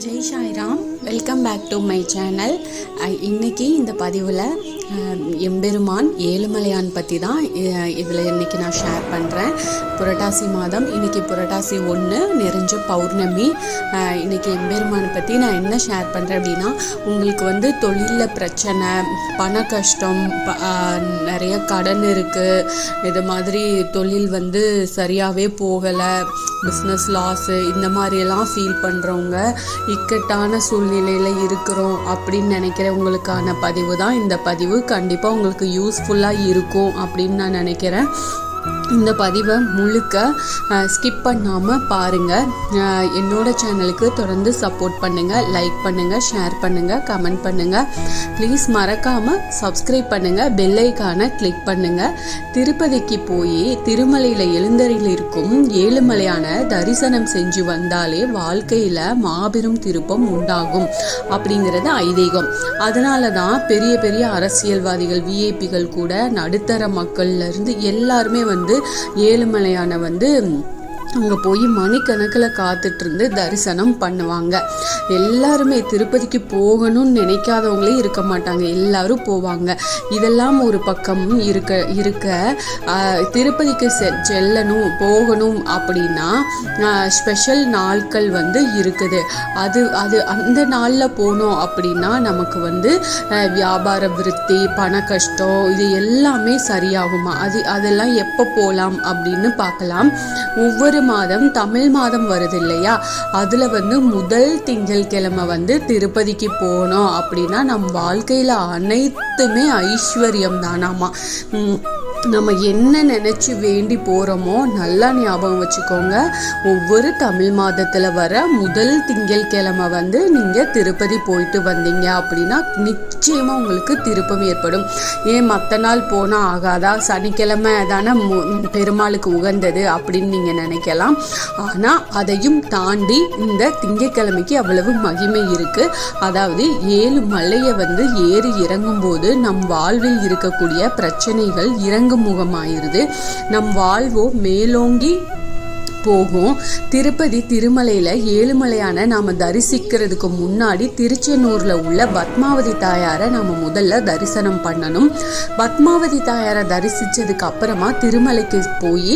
Jai Sairam, welcome back to my channel. இன்றைக்கி இந்த பதிவில் எம்பெருமான் ஏழுமலையான் பற்றி தான் இதில் இன்றைக்கி நான் ஷேர் பண்ணுறேன். புரட்டாசி மாதம், இன்றைக்கி புரட்டாசி 1 நிறைஞ்ச பௌர்ணமி. இன்றைக்கி எம்பெருமானை பற்றி நான் என்ன ஷேர் பண்ணுறேன் அப்படின்னா, உங்களுக்கு தொழிலில் பிரச்சனை, பண கஷ்டம், நிறைய கடன் இருக்குது, இது மாதிரி தொழில் சரியாகவே போகலை, பிஸ்னஸ் லாஸு, இந்த மாதிரியெல்லாம் ஃபீல் பண்ணுறவங்க, இக்கட்டான சூழ்நிலையில் இருக்கிறோம் அப்படின்னு நினைக்கிறவங்களுக்கான பதிவு தான் இந்த பதிவு. கண்டிப்பாக உங்களுக்கு யூஸ்ஃபுல்லாக இருக்கும் அப்படின்னு நான் நினைக்கிறேன். இந்த பதிவை முழுக்க ஸ்கிப் பண்ணாமல் பாருங்கள். என்னோட சேனலுக்கு தொடர்ந்து சப்போர்ட் பண்ணுங்கள், லைக் பண்ணுங்கள், ஷேர் பண்ணுங்கள், கமெண்ட் பண்ணுங்கள். ப்ளீஸ் மறக்காமல் சப்ஸ்கிரைப் பண்ணுங்கள், பெல் ஐக்கானை கிளிக் பண்ணுங்கள். திருப்பதிக்கு போய் திருமலையில் எழுந்தருளி இருக்கும் ஏழுமலையான தரிசனம் செஞ்சு வந்தாலே வாழ்க்கையில் மாபெரும் திருப்பம் உண்டாகும் அப்படிங்கிறது ஐதீகம். அதனால தான் பெரிய பெரிய அரசியல்வாதிகள், விஐபிகள் கூட நடுத்தர மக்கள்லேருந்து எல்லாருமே ஏழுமலையான அங்கே போய் மணிக்கணக்கில் காத்துட்டு இருந்து தரிசனம் பண்ணுவாங்க. எல்லாருமே திருப்பதிக்கு போகணும்னு நினைக்காதவங்களே இருக்க மாட்டாங்க, எல்லாரும் போவாங்க. இதெல்லாம் ஒரு பக்கம் இருக்க திருப்பதிக்கு செல்லணும், போகணும் அப்படின்னா ஸ்பெஷல் நாட்கள் இருக்குது. அது அந்த நாளில் போனோம் அப்படின்னா நமக்கு வியாபார விருத்தி, பண கஷ்டம், இது எல்லாமே சரியாகுமா? அதெல்லாம் எப்போ போகலாம் அப்படின்னு பார்க்கலாம். ஒவ்வொரு மாதம் தமிழ் மாதம் வருது இல்லையா, அதுல முதல் திங்கட்கிழமை திருப்பதிக்கு போனோம் அப்படின்னா நம் வாழ்க்கையில அனைத்துமே ஐஸ்வர்யம் தானாமா. நம்ம என்ன நினச்சி வேண்டி போகிறோமோ நல்லா ஞாபகம் வச்சுக்கோங்க. ஒவ்வொரு தமிழ் மாதத்தில் வர முதல் திங்கட்கிழமை நீங்கள் திருப்பதி போயிட்டு வந்தீங்க அப்படின்னா நிச்சயமாக உங்களுக்கு திருப்பம் ஏற்படும். ஏன் மற்ற நாள் போனால் ஆகாதா? சனிக்கிழமை தானே பெருமாளுக்கு உகந்தது அப்படின்னு நீங்கள் நினைக்கலாம். ஆனால் அதையும் தாண்டி இந்த திங்கட்கிழமைக்கு அவ்வளவு மகிமை இருக்குது. அதாவது 7 மலையை ஏறி இறங்கும்போது நம் வாழ்வில் இருக்கக்கூடிய பிரச்சனைகள் முகமாயிருது, நம் வாழ்வோ மேலோங்கி போகும். திருப்பதி திருமலையில் ஏழுமலையான நாம் தரிசிக்கிறதுக்கு முன்னாடி திருச்செந்தூரில் உள்ள பத்மாவதி தாயாரை நாம் முதல்ல தரிசனம் பண்ணணும். பத்மாவதி தாயாரை தரிசித்ததுக்கு அப்புறமா திருமலைக்கு போய்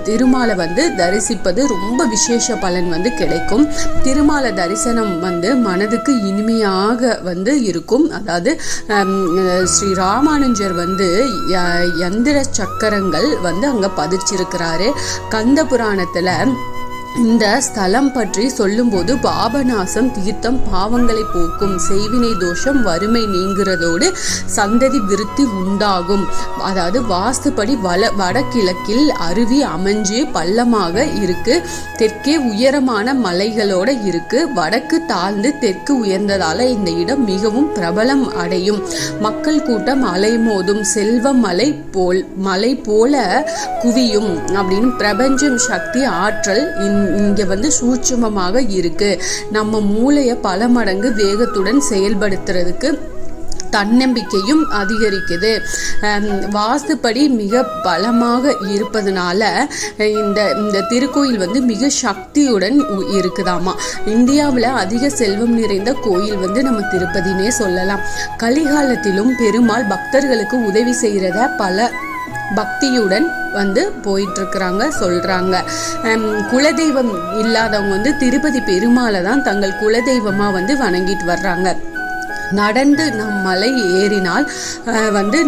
திருமாலை தரிசிப்பது ரொம்ப விசேஷ பலன் கிடைக்கும். திருமாலை தரிசனம் மனதுக்கு இனிமையாக இருக்கும். அதாவது ஸ்ரீ ராமானுஜர் யந்திர சக்கரங்கள் அங்கே பதிச்சிருக்கிறாரு. கந்த புராணத்துல இந்த ஸ்தலம் பற்றி சொல்லும்போது பாபநாசம் தீர்த்தம் பாவங்களை போக்கும், செய்வினை தோஷம் வறுமை நீங்கிறதோடு சந்ததி விருத்தி உண்டாகும். அதாவது வாஸ்துப்படி வடகிழக்கில் அருவி அமைஞ்சு பள்ளமாக இருக்கு, தெற்கே உயரமான மலைகளோட இருக்கு, வடக்கு தாழ்ந்து தெற்கு உயர்ந்ததால இந்த இடம் மிகவும் பிரபலம் அடையும். மக்கள் கூட்டம் அலைமோதும், செல்வம் மலை போல குவியும் அப்படின்னு பிரபஞ்சம் சக்தி ஆற்றல் இங்க சூட்சுமமாக இருக்கு. நம்ம மூளையை பல மடங்கு வேகத்துடன் செயல்படுத்துறதுக்கு தன்னம்பிக்கையும் அதிகரிக்குது. வாஸ்துப்படி மிக பலமாக இருப்பதனால இந்த திருக்கோயில் மிக சக்தியுடன் இருக்குதாமா. இந்தியாவில் அதிக செல்வம் நிறைந்த கோயில் நம்ம திருப்பதினே சொல்லலாம். கலிகாலத்திலும் பெருமாள் பக்தர்களுக்கு உதவி செய்கிறத பல பக்தியுடன் போயிட்டு இருக்கிறாங்க சொல்றாங்க. குலதெய்வம் இல்லாதவங்க திருப்பதி பெருமாளை தான் தங்கள் குலதெய்வமா வணங்கிட்டு வர்றாங்க. நடந்து நம் மலை ஏறினால்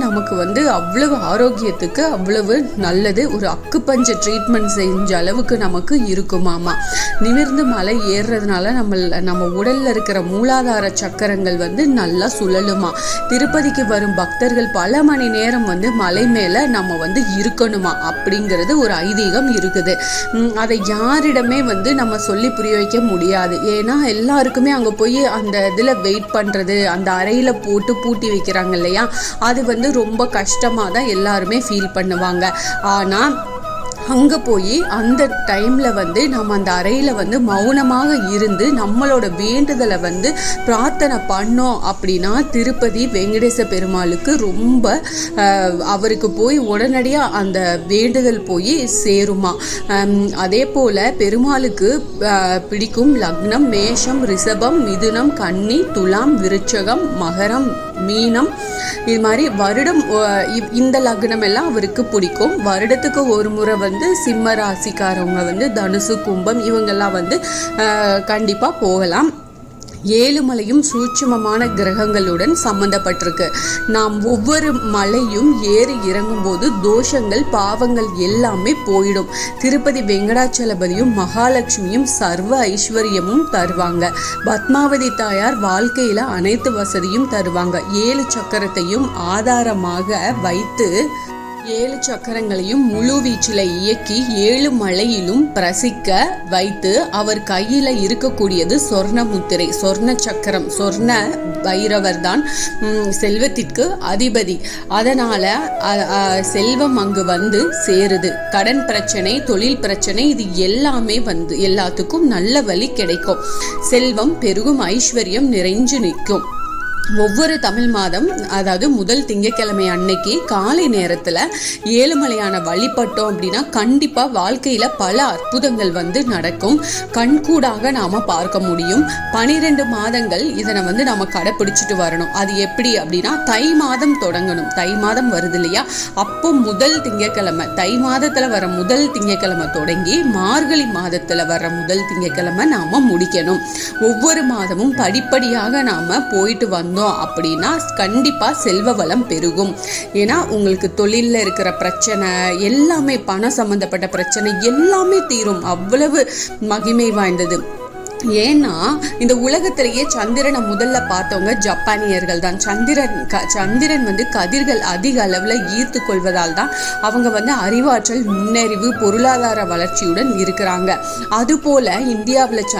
நமக்கு அவ்வளவு ஆரோக்கியத்துக்கு அவ்வளவு நல்லது. ஒரு அக்குப்பஞ்ச ட்ரீட்மெண்ட் செஞ்ச அளவுக்கு நமக்கு இருக்குமாமா. நிமிர்ந்து மலை ஏறுறதுனால நம்ம உடல்ல இருக்கிற மூலாதார சக்கரங்கள் நல்லா சுழலுமா. திருப்பதிக்கு வரும் பக்தர்கள் பல மணி நேரம் மலை மேல நம்ம இருக்கணுமா அப்படிங்கிறது ஒரு ஐதீகம் இருக்குது. அதை யாரிடமே நம்ம சொல்லி புரிய வைக்க முடியாது. ஏன்னா எல்லாருக்குமே அங்க போய் அந்த இதுல வெயிட் பண்றது, அந்த அறையில் போட்டு பூட்டி வைக்கிறாங்க இல்லையா, அது ரொம்ப கஷ்டமாக தான் எல்லாருமே ஃபீல் பண்ணுவாங்க. ஆனால் அங்கே போய் அந்த டைமில் வந்து நம்ம அந்த அறையில் வந்து மௌனமாக இருந்து நம்மளோட வேண்டுதலை வந்து பிரார்த்தனை பண்ணோம் அப்படின்னா திருப்பதி வெங்கடேச பெருமாளுக்கு ரொம்ப அவருக்கு போய் உடனடியாக அந்த வேண்டுதல் போய் சேருமா. அதே போல் பெருமாளுக்கு பிடிக்கும் லக்னம் மேஷம், ரிஷபம், மிதுனம், கன்னி, துலாம், விருச்சகம், மகரம், மீனம். இது மாதிரி வருடம் இந்த லக்னம் எல்லாம் அவருக்கு பிடிக்கும். வருடத்துக்கு ஒரு முறை வந்து சிம்ம ராசிக்காரவங்க வந்து தனுசு, கும்பம் இவங்கெல்லாம் வந்து கண்டிப்பாக போகலாம். ஏழுமலையும் சூட்சுமமான கிரகங்களுடன் சம்பந்தப்பட்டிருக்கு. நாம் ஒவ்வொரு மலையும் ஏறி இறங்கும் போது தோஷங்கள், பாவங்கள் எல்லாமே போயிடும். திருப்பதி வெங்கடாச்சலபதியும் மகாலட்சுமியும் சர்வ ஐஸ்வர்யமும் தருவாங்க. பத்மாவதி தாயார் வாழ்க்கையில அனைத்து வசதியும் தருவாங்க. 7 சக்கரத்தையும் ஆதாரமாக வைத்து 7 சக்கரங்களையும் முழு வீச்சில் இயக்கி 7 மலையிலும் பிரசிக்க வைத்து அவர் கையில் இருக்கக்கூடியது சொர்ண முத்திரை, சொர்ண சக்கரம். சொர்ண பைரவர் தான் செல்வத்திற்கு அதிபதி. அதனால செல்வம் அங்கு வந்து சேருது. கடன் பிரச்சனை, தொழில் பிரச்சனை, இது எல்லாமே வந்து எல்லாத்துக்கும் நல்ல வழி கிடைக்கும். செல்வம் பெருகும், ஐஸ்வர்யம் நிறைஞ்சு நிற்கும். ஒவ்வொரு தமிழ் மாதம் அதாவது முதல் திங்கட்கிழமை அன்னைக்கு காலை நேரத்தில் ஏழுமலையான வழிபட்டோம் அப்படின்னா கண்டிப்பாக வாழ்க்கையில் பல அற்புதங்கள் வந்து நடக்கும். கண்கூடாக நாம் பார்க்க முடியும். 12 மாதங்கள் இதனை வந்து நம்ம கடைப்பிடிச்சிட்டு வரணும். அது எப்படி அப்படின்னா தை மாதம் தொடங்கணும். தை மாதம் வருது இல்லையா, அப்போ முதல் திங்கட்கிழமை, தை மாதத்தில் வர முதல் திங்கட்கிழமை தொடங்கி மார்கழி மாதத்தில் வர முதல் திங்கட்கிழமை நாம் முடிக்கணும். ஒவ்வொரு மாதமும் படிப்படியாக நாம் போயிட்டு வந்தோம் அப்படின்னா கண்டிப்பா செல்வ வளம் பெருகும். ஏன்னா உங்களுக்கு தொழில்ல இருக்கிற பிரச்சனை எல்லாமே, பணம் சம்பந்தப்பட்ட பிரச்சனை எல்லாமே தீரும். அவ்வளவு மகிமை வாய்ந்தது. ஏன்னா இந்த உலகத்திலேயே சந்திரனை முதல்ல பார்த்தவங்க ஜப்பானியர்கள் தான். சந்திரன் வந்து கதிர்கள் அதிக அளவில் ஈர்த்து கொள்வதால் தான் அவங்க வந்து அறிவாற்றல், நுண்ணறிவு, பொருளாதார வளர்ச்சியுடன் இருக்கிறாங்க. அதுபோல இந்தியாவில்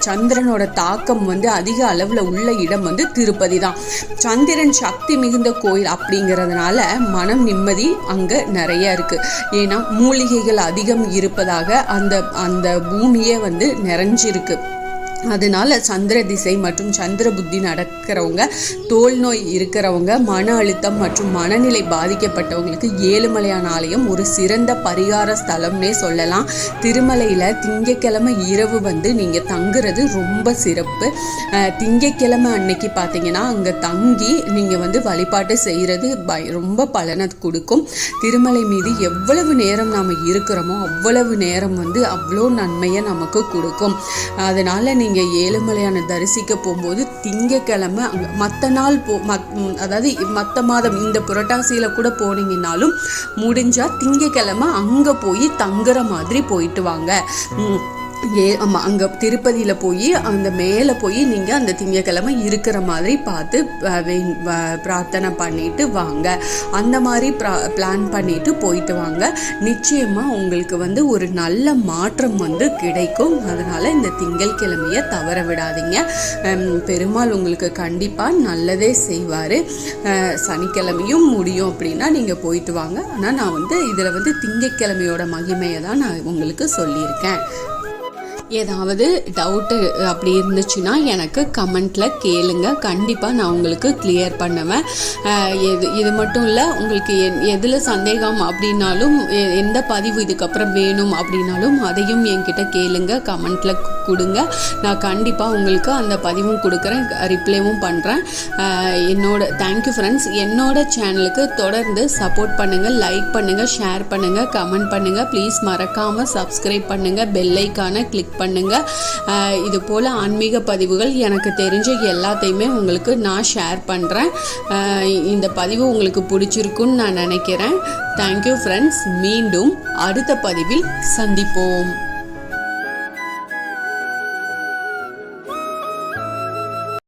சந்திரனோட தாக்கம் வந்து அதிக அளவில் உள்ள இடம் வந்து திருப்பதி தான். சந்திரன் சக்தி மிகுந்த கோயில் அப்படிங்கிறதுனால மனம் நிம்மதி அங்கே நிறைய இருக்கு. ஏன்னா மூலிகைகள் அதிகம் இருப்பதாக அந்த பூமியே வந்து நிறைஞ்சிருக்கு. அதனால சந்திர திசை மற்றும் சந்திர புத்தி நடக்கிறவங்க, தோல் நோய் இருக்கிறவங்க, மன அழுத்தம் மற்றும் மனநிலை பாதிக்கப்பட்டவங்களுக்கு ஏழுமலையான ஆலயம் ஒரு சிறந்த பரிகார ஸ்தலம்னே சொல்லலாம். திருமலையில் திங்கட்கிழமை இரவு வந்து நீங்கள் தங்குறது ரொம்ப சிறப்பு. திங்கட்கிழமை அன்னைக்கு பார்த்தீங்கன்னா அங்கே தங்கி நீங்கள் வந்து வழிபாட்டு செய்கிறது ரொம்ப பலனை கொடுக்கும். திருமலை மீது எவ்வளவு நேரம் நாம் இருக்கிறோமோ அவ்வளவு நேரம் வந்து அவ்வளோ நன்மையை நமக்கு கொடுக்கும். அதனால் நீங்கள் ஏழுமலையான தரிசிக்க போகும்போது திங்கட்கிழமை மற்ற நாள் அதாவது மற்ற மாதம் இந்த புரட்டாசியில் கூட போனீங்கன்னாலும் முடிஞ்சால் திங்கட்கிழமை அங்கே போய் தங்குற மாதிரி போயிட்டு வாங்க. ஆமாம், அங்கே திருப்பதியில் போய் அந்த மேலே போய் நீங்கள் அந்த திங்கட்கிழமை இருக்கிற மாதிரி பார்த்து பிரார்த்தனை பண்ணிட்டு வாங்க. அந்த மாதிரி பிளான் பண்ணிட்டு போயிட்டு வாங்க. நிச்சயமாக உங்களுக்கு வந்து ஒரு நல்ல மாற்றம் வந்து கிடைக்கும். அதனால் இந்த திங்கட்கிழமையை தவற விடாதீங்க. பெருமாள் உங்களுக்கு கண்டிப்பாக நல்லதே செய்வார். சனிக்கிழமையும் முடியும் அப்படின்னா நீங்கள் போயிட்டு வாங்க. ஆனால் நான் வந்து இதில் வந்து திங்கட்கிழமையோட மகிமையை தான் நான் உங்களுக்கு சொல்லியிருக்கேன். ஏதாவது டவுட்டு அப்படி இருந்துச்சுன்னா எனக்கு கமெண்ட்டில் கேளுங்க. கண்டிப்பாக நான் உங்களுக்கு கிளியர் பண்ணுவேன். இது மட்டும் இல்லை, உங்களுக்கு எதில் சந்தேகம் அப்படின்னாலும், எந்த பதிவு இதுக்கப்புறம் வேணும் அப்படின்னாலும் அதையும் என்கிட்ட கேளுங்க, கமெண்ட்டில் கொடுங்க. நான் கண்டிப்பாக உங்களுக்கு அந்த பதிவும் கொடுக்குறேன், ரிப்ளைவும் பண்ணுறேன். Thank you friends. என்னோட சேனலுக்கு தொடர்ந்து சப்போர்ட் பண்ணுங்கள், லைக் பண்ணுங்கள், ஷேர் பண்ணுங்கள், கமெண்ட் பண்ணுங்கள். ப்ளீஸ் மறக்காமல் சப்ஸ்கிரைப் பண்ணுங்கள், பெல் ஐக்கானை கிளிக் பண்ணுங்க. இது போல் ஆன்மீக பதிவுகள் எனக்கு தெரிஞ்ச எல்லாத்தையுமே உங்களுக்கு நான் ஷேர் பண்ணுறேன். இந்த பதிவு உங்களுக்கு பிடிச்சிருக்குன்னு நான் நினைக்கிறேன். Thank you friends. மீண்டும் அடுத்த பதிவில் சந்திப்போம்.